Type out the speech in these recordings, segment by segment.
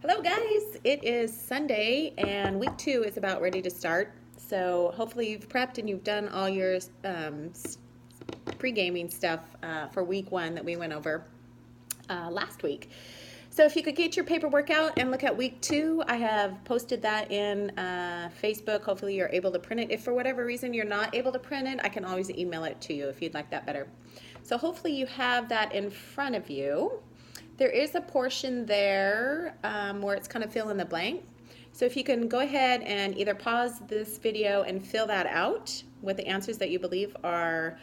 Hello guys, it is Sunday and week 2 is about ready to start. So hopefully you've prepped and you've done all your pre-gaming stuff for week 1 that we went over last week. So if you could get your paperwork out and look at week 2, I have posted that in Facebook. Hopefully you're able to print it. If for whatever reason you're not able to print it, I can always email it to you if you'd like that better. So hopefully you have that in front of you. There is a portion there where it's kind of fill in the blank. So if you can go ahead and either pause this video and fill that out with the answers that you believe are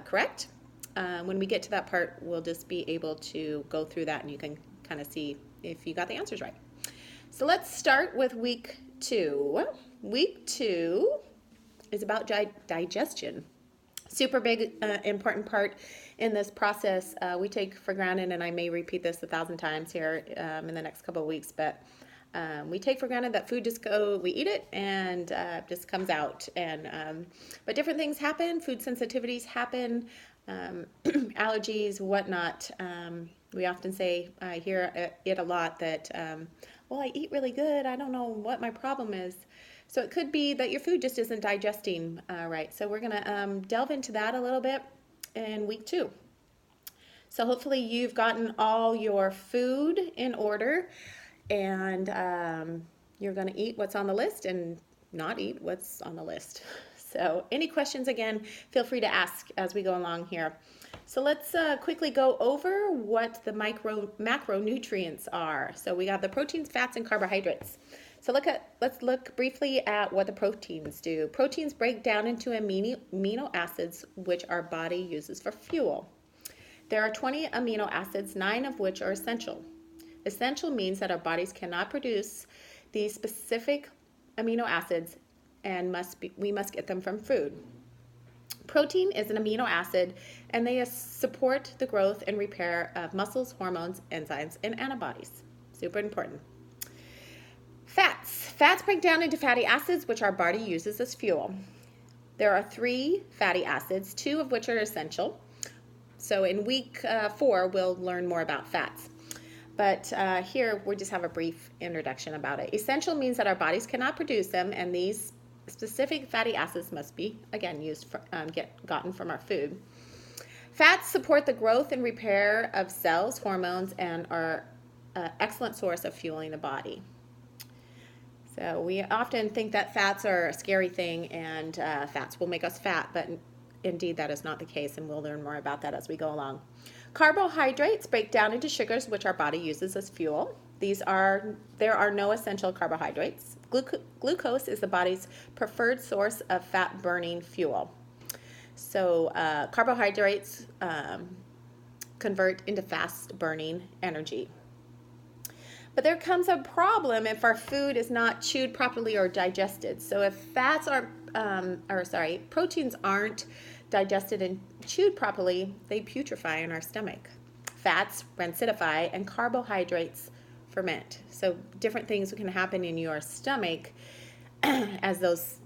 correct. When we get to that part, we'll just be able to go through that and you can kind of see if you got the answers right. So let's start with week 2. Week 2 is about digestion. Super big, important part in this process. We take for granted, and I may repeat this 1,000 times here in the next couple of weeks, but we take for granted that food we eat it and just comes out. And but different things happen. Food sensitivities happen, allergies, whatnot. We often say, I hear it a lot that, well, I eat really good. I don't know what my problem is. So it could be that your food just isn't digesting right. So we're going to delve into that a little bit in week 2. So hopefully you've gotten all your food in order and you're going to eat what's on the list and not eat what's on the list. So any questions, again, feel free to ask as we go along here. So let's quickly go over what the macronutrients are. So we got the proteins, fats, and carbohydrates. So let's look briefly at what the proteins do. Proteins break down into amino acids, which our body uses for fuel. There are 20 amino acids, 9 of which are essential. Essential means that our bodies cannot produce these specific amino acids and we must get them from food. Protein is an amino acid, and they support the growth and repair of muscles, hormones, enzymes, and antibodies. Super important. Fats. Fats break down into fatty acids, which our body uses as fuel. There are 3 fatty acids, 2 of which are essential. So in week 4, we'll learn more about fats. But here, we just have a brief introduction about it. Essential means that our bodies cannot produce them, and these specific fatty acids must be, again, gotten from our food. Fats support the growth and repair of cells, hormones, and are an excellent source of fueling the body. So we often think that fats are a scary thing and fats will make us fat, but indeed that is not the case, and we'll learn more about that as we go along. Carbohydrates break down into sugars, which our body uses as fuel. There are no essential carbohydrates. Glucose is the body's preferred source of fat-burning fuel. So carbohydrates convert into fast-burning energy. But there comes a problem if our food is not chewed properly or digested. So if proteins aren't digested and chewed properly, they putrefy in our stomach. Fats rancidify and carbohydrates ferment. So different things can happen in your stomach as those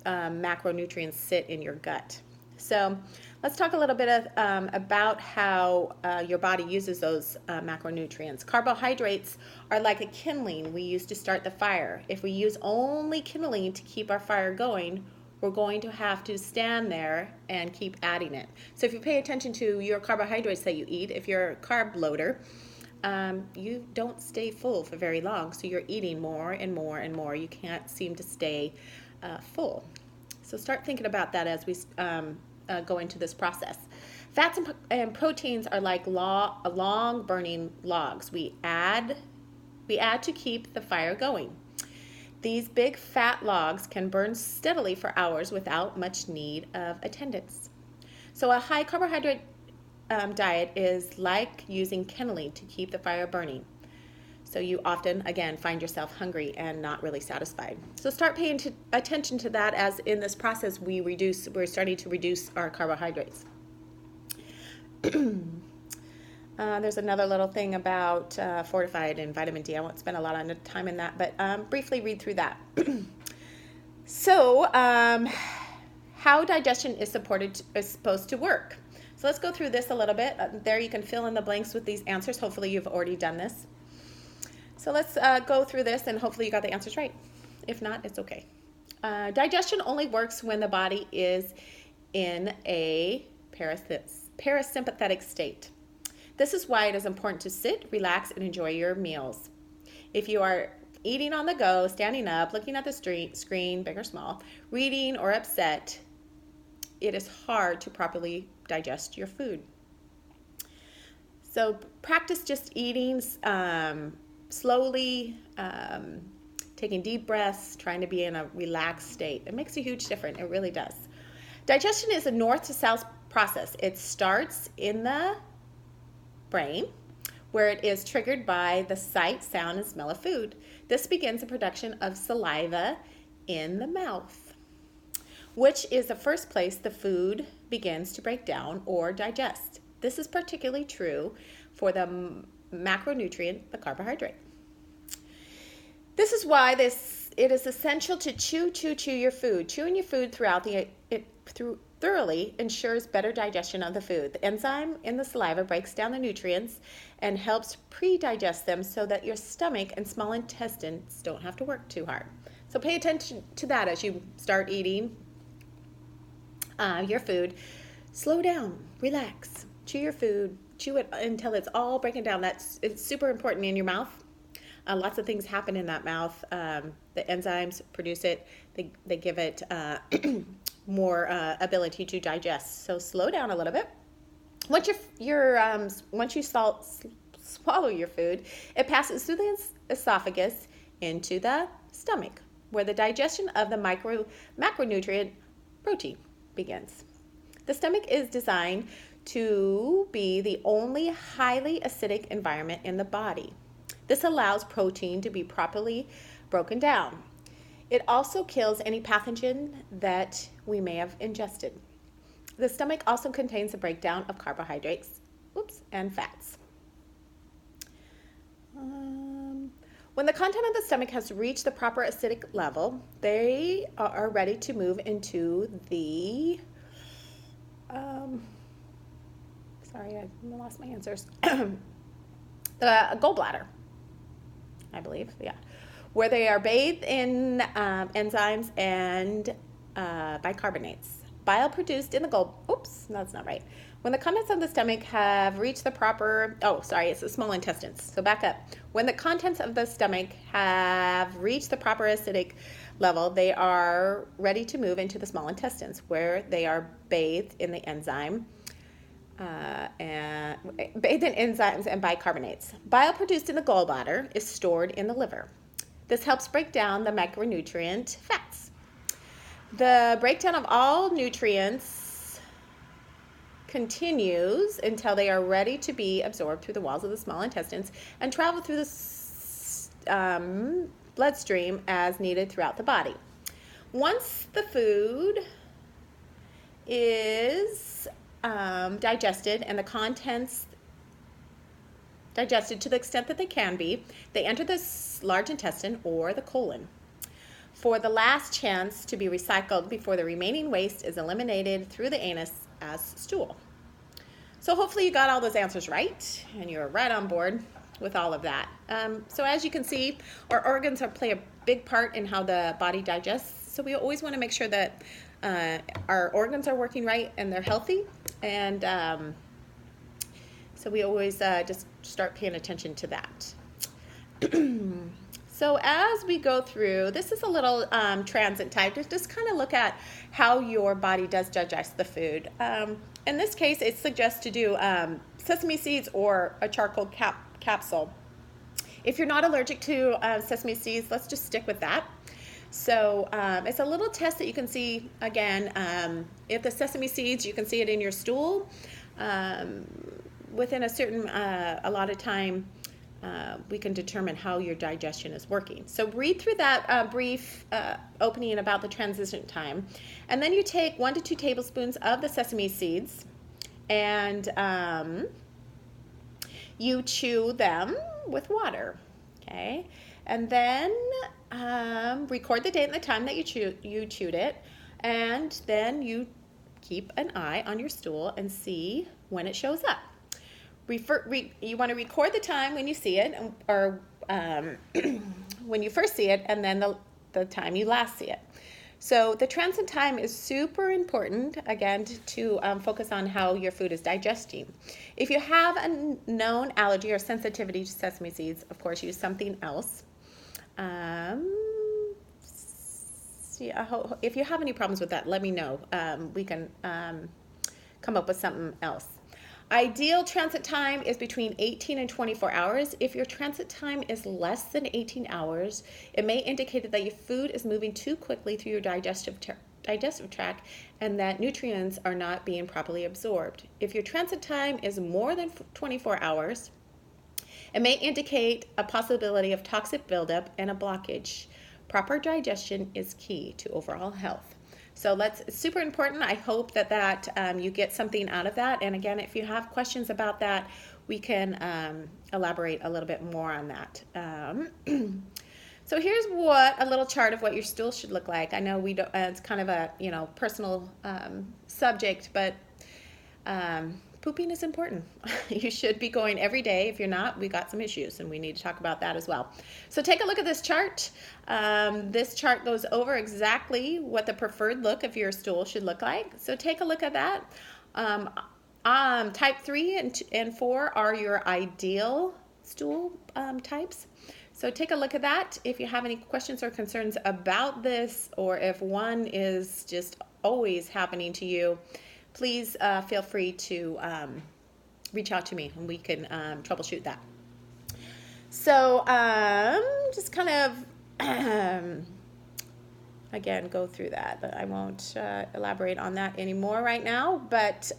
macronutrients sit in your gut. So let's talk a little bit about how your body uses those macronutrients. Carbohydrates are like a kindling we use to start the fire. If we use only kindling to keep our fire going, we're going to have to stand there and keep adding it. So if you pay attention to your carbohydrates that you eat, if you're a carb loader, you don't stay full for very long. So you're eating more and more and more. You can't seem to stay full. So start thinking about that as we go into this process. Fats and proteins are like long burning logs. We add to keep the fire going. These big fat logs can burn steadily for hours without much need of attendance. So a high carbohydrate diet is like using kindling to keep the fire burning. So you often, again, find yourself hungry and not really satisfied. So start paying attention to that as in this process we're starting to reduce our carbohydrates. There's another little thing about fortified and vitamin D. I won't spend a lot of time in that, but briefly read through that. So how digestion is supposed to work. So let's go through this a little bit. There you can fill in the blanks with these answers. Hopefully you've already done this. So let's go through this, and hopefully you got the answers right. If not, it's okay. Digestion only works when the body is in a parasympathetic state. This is why it is important to sit, relax, and enjoy your meals. If you are eating on the go, standing up, looking at the screen, big or small, reading, or upset, it is hard to properly digest your food. So practice just eating slowly, taking deep breaths, trying to be in a relaxed state. It makes a huge difference. It really does. Digestion is a north to south process. It starts in the brain, where it is triggered by the sight, sound, and smell of food. This begins the production of saliva in the mouth, which is the first place the food begins to break down or digest. This is particularly true for the macronutrient, the carbohydrate. This is why it is essential to chew your food. Chewing your food thoroughly ensures better digestion of the food. The enzyme in the saliva breaks down the nutrients and helps pre-digest them so that your stomach and small intestines don't have to work too hard. So pay attention to that as you start eating your food. Slow down, relax, chew your food, chew it until it's all breaking down. It's super important in your mouth. Lots of things happen in that mouth. The enzymes produce it. They give it more ability to digest. So slow down a little bit. Once you swallow your food, it passes through the esophagus into the stomach, where the digestion of the macronutrient protein begins. The stomach is designed to be the only highly acidic environment in the body. This allows protein to be properly broken down. It also kills any pathogen that we may have ingested. The stomach also contains the breakdown of carbohydrates, and fats. When the content of the stomach has reached the proper acidic level, they are ready to move into the sorry, I lost my answers. The gallbladder, I believe, yeah, where they are bathed in enzymes and bicarbonates. Bile produced in the that's not right. When the contents of the stomach have reached the proper, it's the small intestines. So back up. When the contents of the stomach have reached the proper acidic level, they are ready to move into the small intestines, where they are bathed in the enzymes and bicarbonates. Bile produced in the gallbladder is stored in the liver. This helps break down the macronutrient fats. The breakdown of all nutrients continues until they are ready to be absorbed through the walls of the small intestines and travel through the bloodstream as needed throughout the body. Once the food is digested and the contents digested to the extent that they can be, they enter the large intestine or the colon for the last chance to be recycled before the remaining waste is eliminated through the anus as stool. So hopefully you got all those answers right and you're right on board with all of that. So as you can see, our organs play a big part in how the body digests. So we always want to make sure that our organs are working right and they're healthy. And so we always just start paying attention to that. So as we go through, this is a little transit type to just kind of look at how your body does digest the food. In this case, it suggests to do sesame seeds or a charcoal capsule. If you're not allergic to sesame seeds, let's just stick with that. So it's a little test that you can see, again, if the sesame seeds, you can see it in your stool. Within a certain, a lot of time, we can determine how your digestion is working. So read through that brief opening about the transition time. And then you take 1 to 2 tablespoons of the sesame seeds and you chew them with water, okay? And then record the date and the time that you chewed it, and then you keep an eye on your stool and see when it shows up. You want to record the time when you see it, or um, when you first see it, and then the time you last see it. So the transit time is super important, again, to focus on how your food is digesting. If you have a known allergy or sensitivity to sesame seeds, of course, use something else. If you have any problems with that, let me know. We can come up with something else. Ideal transit time is between 18 and 24 hours. If your transit time is less than 18 hours, it may indicate that your food is moving too quickly through your digestive tract and that nutrients are not being properly absorbed. If your transit time is more than 24 hours, it may indicate a possibility of toxic buildup and a blockage. Proper digestion is key to overall health. So it's super important. I hope that you get something out of that. And again, if you have questions about that, we can elaborate a little bit more on that. So here's a little chart of what your stool should look like. I know it's kind of a personal subject, but pooping is important. You should be going every day. If you're not, we got some issues and we need to talk about that as well. So take a look at this chart. This chart goes over exactly what the preferred look of your stool should look like. So take a look at that. Type 3 and 4 are your ideal stool types. So take a look at that. If you have any questions or concerns about this, or if one is just always happening to you, please feel free to reach out to me and we can troubleshoot that. So just kind of, again, go through that. But I won't elaborate on that anymore right now. But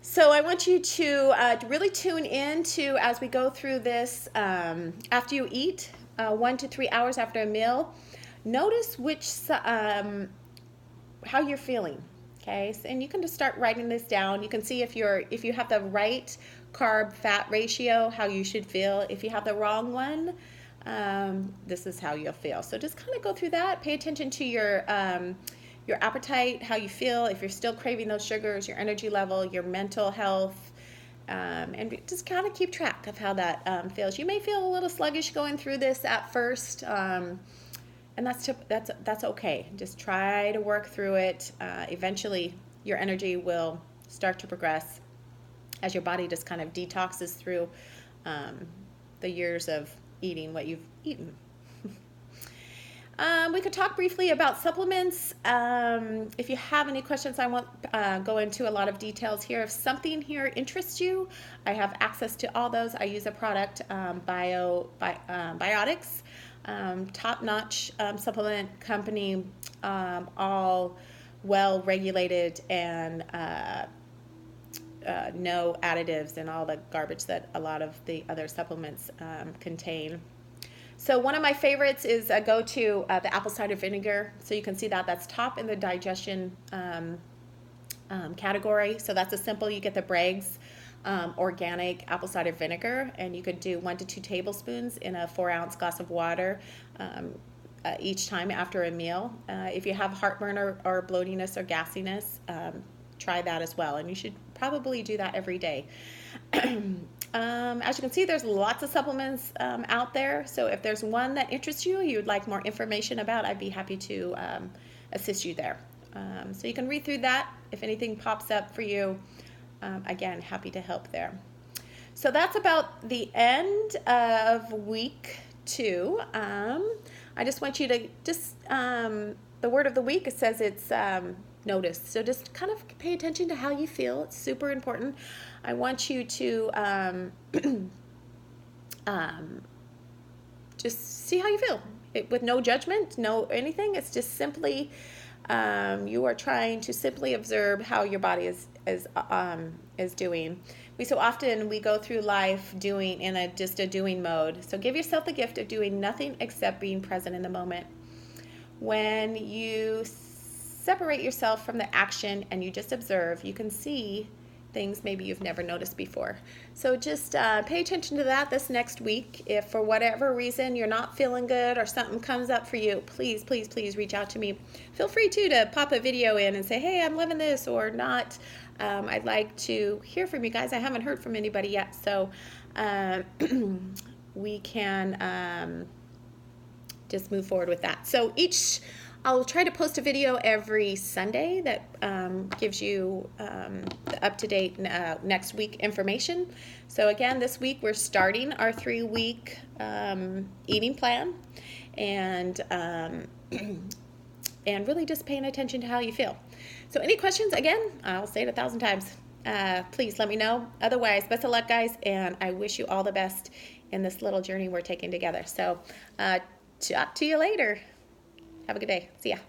so I want you to really tune in to, as we go through this, after you eat, 1 to 3 hours after a meal, notice how you're feeling, okay? And you can just start writing this down. You can see if you have the right carb fat ratio, how you should feel. If you have the wrong one, this is how you'll feel. So just kind of go through that. Pay attention to your appetite, how you feel, if you're still craving those sugars, your energy level, your mental health, and just kind of keep track of how that feels. You may feel a little sluggish going through this at first, and that's okay. Just try to work through it. Eventually, your energy will start to progress as your body just kind of detoxes through the years of eating what you've eaten. We could talk briefly about supplements. If you have any questions, I won't go into a lot of details here. If something here interests you, I have access to all those. I use a product, Biotics. Top-notch supplement company, all well-regulated and no additives and all the garbage that a lot of the other supplements contain. So one of my favorites is go to the apple cider vinegar. So you can see that's top in the digestion category. So that's a simple, you get the Bragg's organic apple cider vinegar, and you could do 1 to 2 tablespoons in a 4-ounce glass of water each time after a meal. If you have heartburn or bloatiness or gassiness, try that as well, and you should probably do that every day. As you can see, there's lots of supplements out there, so if there's one that interests you, you'd like more information about, I'd be happy to assist you there. So you can read through that. If anything pops up for you, again, happy to help there. So that's about the end of week 2. I just want you to the word of the week, it says it's notice. So just kind of pay attention to how you feel. It's super important. I want you to just see how you feel with no judgment, no anything. It's just simply you are trying to simply observe how your body is doing. So often we go through life doing in just a doing mode. So give yourself the gift of doing nothing except being present in the moment. When you separate yourself from the action and you just observe, you can see things maybe you've never noticed before. So just pay attention to that this next week. If for whatever reason you're not feeling good or something comes up for you, please, please, please reach out to me. Feel free to pop a video in and say, hey, I'm living this or not. I'd like to hear from you guys. I haven't heard from anybody yet, so we can just move forward with that. So I'll try to post a video every Sunday that gives you the up-to-date next week information. So again, this week we're starting our 3-week eating plan, and and really just paying attention to how you feel. So any questions, again, I'll say it 1,000 times. Please let me know. Otherwise, best of luck, guys, and I wish you all the best in this little journey we're taking together. So talk to you later. Have a good day. See ya.